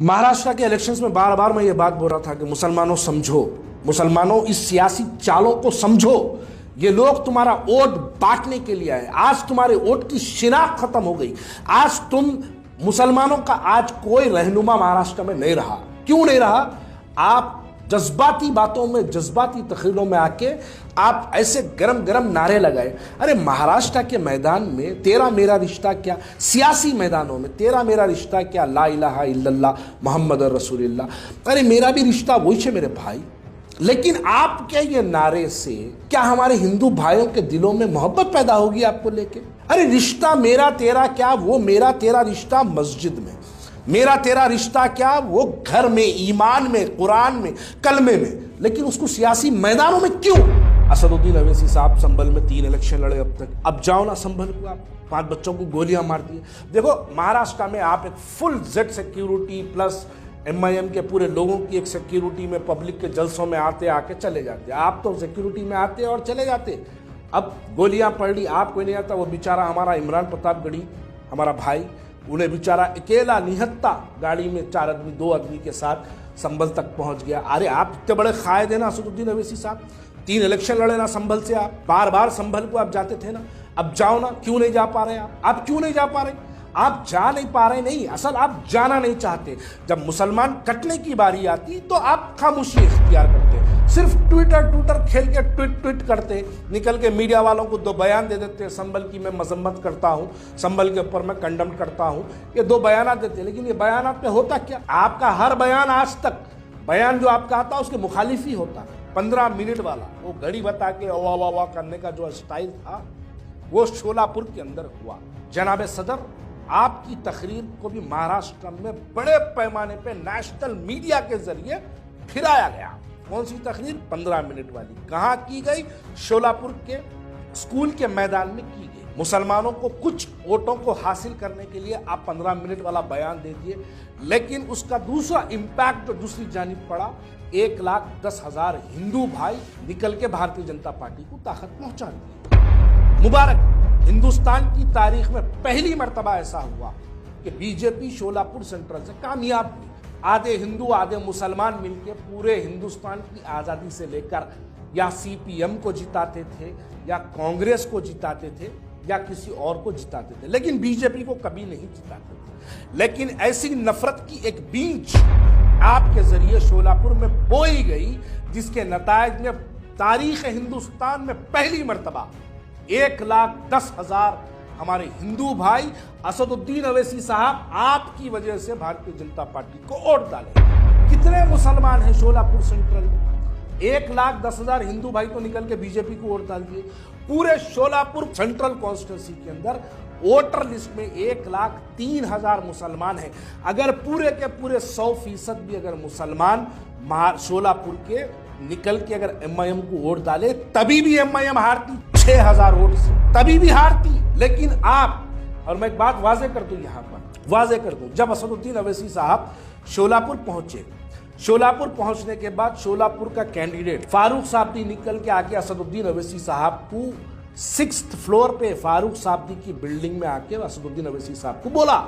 महाराष्ट्र के इलेक्शंस में बार बार मैं ये बात बोल रहा था कि मुसलमानों समझो, मुसलमानों इस सियासी चालों को समझो। ये लोग तुम्हारा वोट बांटने के लिए आए। आज तुम्हारे वोट की शिनाख्त खत्म हो गई। आज तुम मुसलमानों का आज कोई रहनुमा महाराष्ट्र में नहीं रहा। क्यों नहीं रहा? आप जज्बाती बातों में, जज्बाती तकरीरों में आके आप ऐसे गरम गरम नारे लगाए। अरे महाराष्ट्र के मैदान में तेरा मेरा रिश्ता क्या, सियासी मैदानों में तेरा मेरा रिश्ता क्या, ला इलाहा इल्लल्लाह मोहम्मद रसूलुल्लाह। अरे मेरा भी रिश्ता वही है मेरे भाई। लेकिन आपके ये नारे से क्या हमारे हिंदू भाइयों के दिलों में मोहब्बत पैदा होगी आपको लेके? अरे रिश्ता मेरा तेरा क्या, वो मेरा तेरा रिश्ता मस्जिद में, मेरा तेरा रिश्ता क्या वो घर में, ईमान में, कुरान में, कलमे में। लेकिन उसको सियासी मैदानों में क्यों? असदुद्दीन अवैसी साहब संभल में 3 इलेक्शन लड़े अब तक। अब जाओ ना संभल को, आप 5 बच्चों को गोलियां मार दी। देखो महाराष्ट्र में आप एक full Z security plus MIM के पूरे लोगों की एक सिक्योरिटी में पब्लिक के जलसों में आते आके चले जाते। आप तो सिक्योरिटी में आते और चले जाते। अब गोलियां पड़ ली, आप कोई नहीं आता। वो बेचारा हमारा इमरान प्रतापगढ़ी, हमारा भाई, उन्हें बेचारा अकेला निहत्ता गाड़ी में 4 आदमी 2 आदमी के साथ संभल तक पहुंच गया। अरे आप इतने बड़े कायद है ना असदुद्दीन अवैसी साहब, 3 इलेक्शन लड़े ना संभल से, आप बार बार संभल को आप जाते थे ना। अब जाओ ना, क्यों नहीं जा पा रहे आप क्यों नहीं जा पा रहे? आप जा नहीं पा रहे नहीं, असल आप जाना नहीं चाहते। जब मुसलमान कटने की बारी आती तो आप खामोशी इख्तियार करते, सिर्फ ट्विटर खेल के ट्वीट करते, निकल के मीडिया वालों को 2 बयान दे देते, संभल की मैं मजम्मत करता हूँ, संभल के ऊपर मैं कंडम करता हूँ, ये 2 बयान देते। लेकिन ये बयान पे होता क्या? आपका हर बयान आज तक बयान जो आपका आता उसके मुखालिफ ही होता। 15 मिनट वाला वो घड़ी बता के वाह वाह वाह करने का जो स्टाइल था वो शोलापुर के अंदर हुआ। जनाब सदर, आपकी तकरीर को भी महाराष्ट्र में बड़े पैमाने पे नेशनल मीडिया के जरिए फिराया गया। कौन सी तकरीर? 15 मिनट वाली। कहां की गई? शोलापुर के स्कूल के मैदान में की गई। मुसलमानों को कुछ वोटों को हासिल करने के लिए आप 15 मिनट वाला बयान दे दिए, लेकिन उसका दूसरा इंपैक्ट जो दूसरी जानिब पड़ा, 1,10,000 हिंदू भाई निकल के भारतीय जनता पार्टी को ताकत पहुंचा दी। मुबारक। हिंदुस्तान की तारीख में पहली मर्तबा ऐसा हुआ कि बीजेपी शोलापुर सेंट्रल से कामयाब हुई। आधे हिंदू आधे मुसलमान मिलकर पूरे हिंदुस्तान की आजादी से लेकर या सीपीएम को जिताते थे, या कांग्रेस को जिताते थे, या किसी और को जिताते थे, लेकिन बीजेपी को कभी नहीं जिताते थे। लेकिन ऐसी नफरत की एक बीज आपके जरिए शोलापुर में बोई गई, जिसके नतायज में तारीख हिंदुस्तान में पहली मर्तबा 1,10,000 हमारे हिंदू भाई असदुद्दीन अवैसी साहब आपकी वजह से भारतीय जनता पार्टी को वोट डाले। कितने मुसलमान हैं शोलापुर सेंट्रल में? 1,10,000 हिंदू भाई तो निकल के बीजेपी को वोट डाल दिए। पूरे शोलापुर सेंट्रल कॉन्स्टिट्यूंसी के अंदर वोटर लिस्ट में 1,03,000 मुसलमान हैं। अगर पूरे के पूरे 100% भी अगर मुसलमान शोलापुर के निकल के अगर एमआईएम को वोट डाले, तभी भी एमआईएम हारती 6,000 वोट से, तभी भी हारती। लेकिन आप, और मैं एक बात वाजे कर दूं, यहां पर वाजे कर दूं, जब असदुद्दीन अवैसी साहब शोलापुर पहुंचे, शोलापुर पहुंचने के बाद शोलापुर का कैंडिडेट फारूक साब्दी निकल के आके असदुद्दीन अवैसी साहब को 6th फ्लोर पे फारूक साब्दी की बिल्डिंग में आके असदुद्दीन अवैसी साहब को बोला,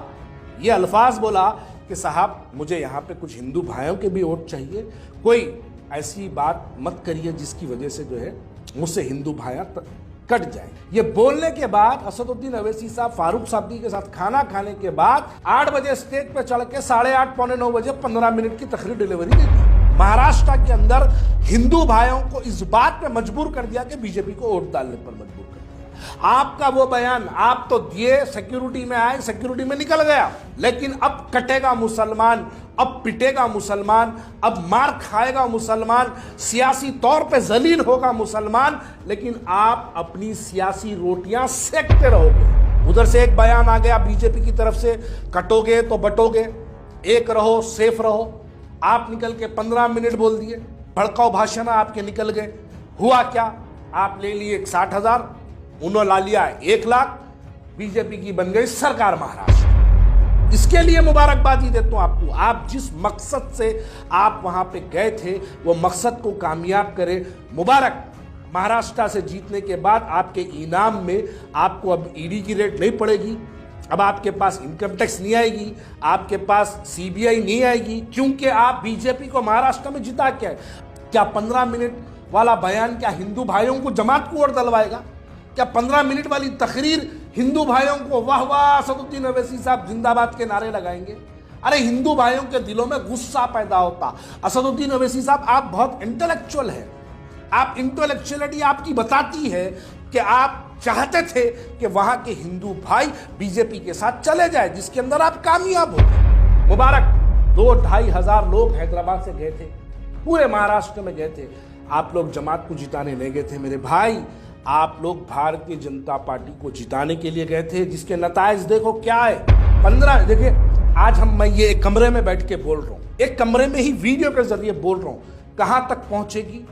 ये अल्फाज बोला कि साहब मुझे यहाँ पे कुछ हिंदू भाइयों के भी वोट चाहिए, कोई ऐसी बात मत करिए जिसकी वजह से जो है मुझसे हिंदू भाइयां कट जाए। ये बोलने के बाद असदुद्दीन अवैसी साहब फारूक साब्दी के साथ खाना खाने के बाद 8 बजे स्टेज पे चढ़ के 8:30 पौने 9 बजे 15 मिनट की तकरीर डिलीवरी दे दी। महाराष्ट्र के अंदर हिंदू भाइयों को इस बात पे मजबूर कर दिया कि बीजेपी को वोट डालने पर मजबूर कर दिया। आपका वो बयान आप तो दिए, सिक्योरिटी में आए, सिक्योरिटी में निकल गया, लेकिन अब कटेगा मुसलमान, अब पिटेगा मुसलमान, अब मार खाएगा मुसलमान, सियासी तौर पे जलील होगा मुसलमान, लेकिन आप अपनी सियासी रोटियां सेकते रहोगे। उधर से एक बयान आ गया बीजेपी की तरफ से, कटोगे तो बटोगे, एक रहो सेफ रहो। आप निकल के 15 मिनट बोल दिए, भड़काऊ भाषण आपके निकल गए। हुआ क्या? आप ले लिए 60,000, उन्होंने ला लिया 1,00,000, बीजेपी की बन गई सरकार महाराष्ट्र। इसके लिए मुबारकबादी देता हूं आपको। आप जिस मकसद से आप वहां पे गए थे वो मकसद को कामयाब करें। मुबारक। महाराष्ट्र से जीतने के बाद आपके इनाम में आपको अब ईडी की रेड नहीं पड़ेगी, अब आपके पास इनकम टैक्स नहीं आएगी, आपके पास सीबीआई नहीं आएगी, क्योंकि आप बीजेपी को महाराष्ट्र में जिता के आए। क्या 15 मिनट वाला बयान क्या हिंदू भाइयों को जमात को वोट दिलवाएगा? क्या 15 मिनट वाली तकरीर हिंदू भाइयों को वाह वाह असदुद्दीन ओवैसी साहब जिंदाबाद के नारे लगाएंगे? अरे हिंदू भाइयों के दिलों में गुस्सा पैदा होता। असदुद्दीन ओवैसी साहब, आप बहुत इंटेलेक्चुअल हैं, आप इंटेलेक्चुअलिटी आपकी बताती है कि आप चाहते थे कि वहां के हिंदू भाई बीजेपी के साथ चले जाए, जिसके अंदर आप कामयाब हो गए। मुबारक, 2-2.5 हजार लोग हैदराबाद से गए थे, पूरे महाराष्ट्र में गए थे। आप लोग जमात को जिताने नहीं गए थे मेरे भाई, आप लोग भारतीय जनता पार्टी को जिताने के लिए गए थे, जिसके नताइज देखो क्या है। 15 देखिए, आज मैं ये एक कमरे में बैठ के बोल रहा हूँ, एक कमरे में ही वीडियो के जरिए बोल रहा हूँ, कहां तक पहुंचेगी?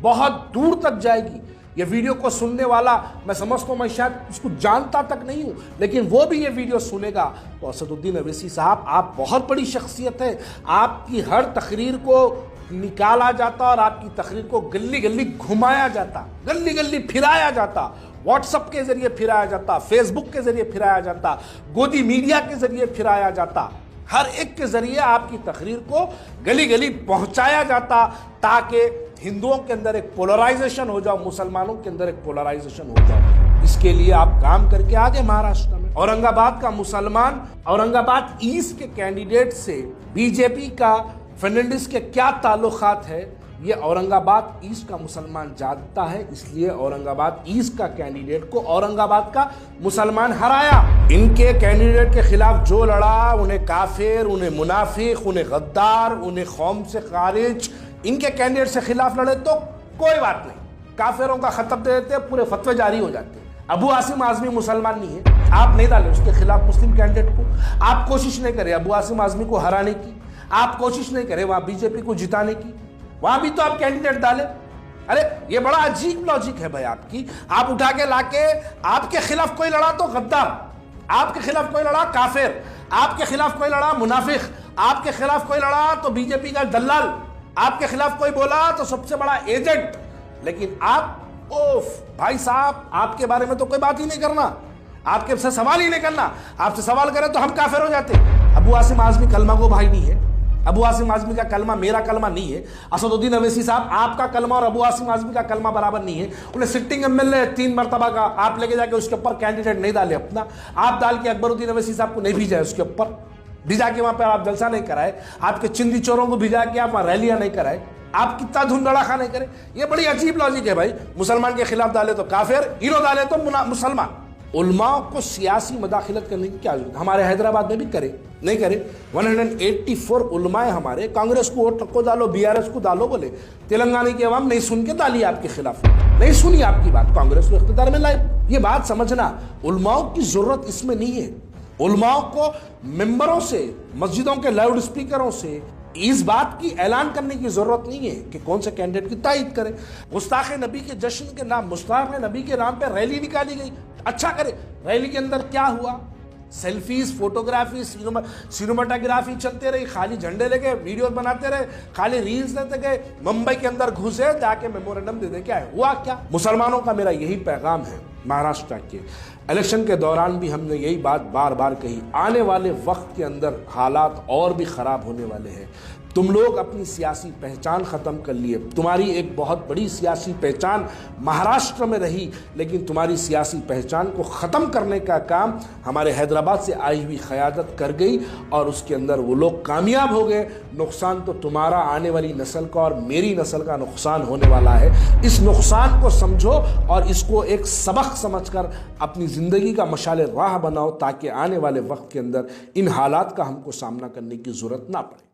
बहुत दूर तक जाएगी। ये वीडियो को सुनने वाला, मैं समझता हूं, मैं शायद उसको जानता तक नहीं हूं, लेकिन वो भी ये वीडियो सुनेगा तो असदुद्दीन ओवैसी साहब, आप बहुत बड़ी शख्सियत है, आपकी हर तकरीर को निकाला जाता और आपकी तकरीर को गली गली घुमाया जाता, गली गली फिराया जाता, व्हाट्सएप के जरिए फिराया जाता, फेसबुक के जरिए फिराया जाता, गोदी मीडिया के जरिए फिराया जाता, हर एक के जरिए आपकी तकरीर को गली गली पहुंचाया जाता, ताकि हिंदुओं के अंदर एक पोलराइजेशन हो जाओ, मुसलमानों के अंदर एक पोलराइजेशन हो जाओ। इसके लिए आप काम करके आगे महाराष्ट्र में। औरंगाबाद का मुसलमान, औरंगाबाद ईस्ट के कैंडिडेट से बीजेपी का फर्नांडिस के क्या ताल्लुकात है, ये औरंगाबाद ईस्ट का मुसलमान जानता है। इसलिए औरंगाबाद ईस्ट का कैंडिडेट को औरंगाबाद का मुसलमान हराया। इनके कैंडिडेट के खिलाफ जो लड़ा, उन्हें काफिर, उन्हें मुनाफिक, उन्हें गद्दार, उन्हें कौम से खारिज, इनके कैंडिडेट से खिलाफ लड़े तो कोई बात नहीं, काफिरों का खत्म दे देते, पूरे फतवे जारी हो जाते। अबू आसिम आजमी मुसलमान नहीं है, आप नहीं डाले उसके खिलाफ मुस्लिम कैंडिडेट को, आप कोशिश नहीं करें अबू आसिम आजमी को हराने की, आप कोशिश नहीं करें वहां बीजेपी को जिताने की, वहां भी तो आप कैंडिडेट डाले। अरे ये बड़ा अजीब लॉजिक है भाई आपकी। आप उठा के लाके, आपके खिलाफ कोई लड़ा तो गद्दार, आपके खिलाफ कोई लड़ा काफिर, आपके खिलाफ कोई लड़ा मुनाफिक, आपके खिलाफ कोई लड़ा तो बीजेपी का दलाल, आपके खिलाफ कोई बोला तो सबसे बड़ा एजेंट। लेकिन आप, ओफ भाई साहब, आपके बारे में तो कोई बात ही नहीं करना, आपके से सवाल ही नहीं करना। आपसे सवाल करें तो हम काफिर हो जाते। अबू आसिम आजमी कलमा को भाई नहीं है, अबू आसिम आजमी का कलमा मेरा कलमा नहीं है। असदुद्दीन ओवैसी साहब, आपका कलमा और अबू आसिम आजमी का कलमा बराबर नहीं है। उन्हें सिटिंग एमएलए 3 मरतबा का, आप लेके जाके उसके ऊपर कैंडिडेट नहीं डाले अपना, आप डाल के अकबरुद्दीन ओवैसी साहब को नहीं भेजा उसके ऊपर, भिजा के वहां पर आप जलसा नहीं कराए, आपके चिंदी चोरों को भिजा के आप वहां रैलियां नहीं कराए, आप कितना धुंधड़ाखा नहीं करे। ये बड़ी अजीब लॉजिक है भाई। मुसलमान के खिलाफ डाले तो काफिर, हीरो डाले तो मुसलमान। उलमाओं को सियासी मदाखिलत करने की क्या जरूरत? हमारे हैदराबाद में भी करे, नहीं करे। 184 उलमाए हमारे, कांग्रेस को वोट को डालो, बीआरएस को डालो बोले, तेलंगाना की अवाम नहीं सुन के डाली आपके खिलाफ, नहीं सुनी आपकी बात, कांग्रेस को इख्तियार में लाए। ये बात समझना, उलमाओं की जरूरत इसमें नहीं है। उलमाओं को मेंबरों से, मस्जिदों के लाउड स्पीकरों से इस बात की ऐलान करने की जरूरत नहीं है कि कौन से कैंडिडेट की तायद करे। मुस्ताक नबी के जश्न के नाम, मुस्ताक नबी के नाम पे रैली निकाली गई, अच्छा करे। रैली के अंदर क्या हुआ? सेल्फीज, फोटोग्राफी, सिनेमाटोग्राफी चलते रही, खाली झंडे लेके वीडियो बनाते रहे, खाली रील्स देते गए, मुंबई के अंदर घुसे, जाके मेमोरेंडम दे दे। क्या है हुआ? क्या? मुसलमानों का मेरा यही पैगाम है। महाराष्ट्र के इलेक्शन के दौरान भी हमने यही बात बार बार कही, आने वाले वक्त के अंदर हालात और भी खराब होने वाले हैं। तुम लोग अपनी सियासी पहचान ख़त्म कर लिए। तुम्हारी एक बहुत बड़ी सियासी पहचान महाराष्ट्र में रही, लेकिन तुम्हारी सियासी पहचान को ख़त्म करने का काम हमारे हैदराबाद से आई हुई क़यादत कर गई और उसके अंदर वो लोग कामयाब हो गए। नुकसान तो तुम्हारा, आने वाली नस्ल का और मेरी नस्ल का नुकसान होने वाला है। इस नुकसान को समझो और इसको एक सबक समझकर अपनी ज़िंदगी का मशाले राह बनाओ, ताकि आने वाले वक्त के अंदर इन हालात का हमको सामना करने की ज़रूरत ना पड़े।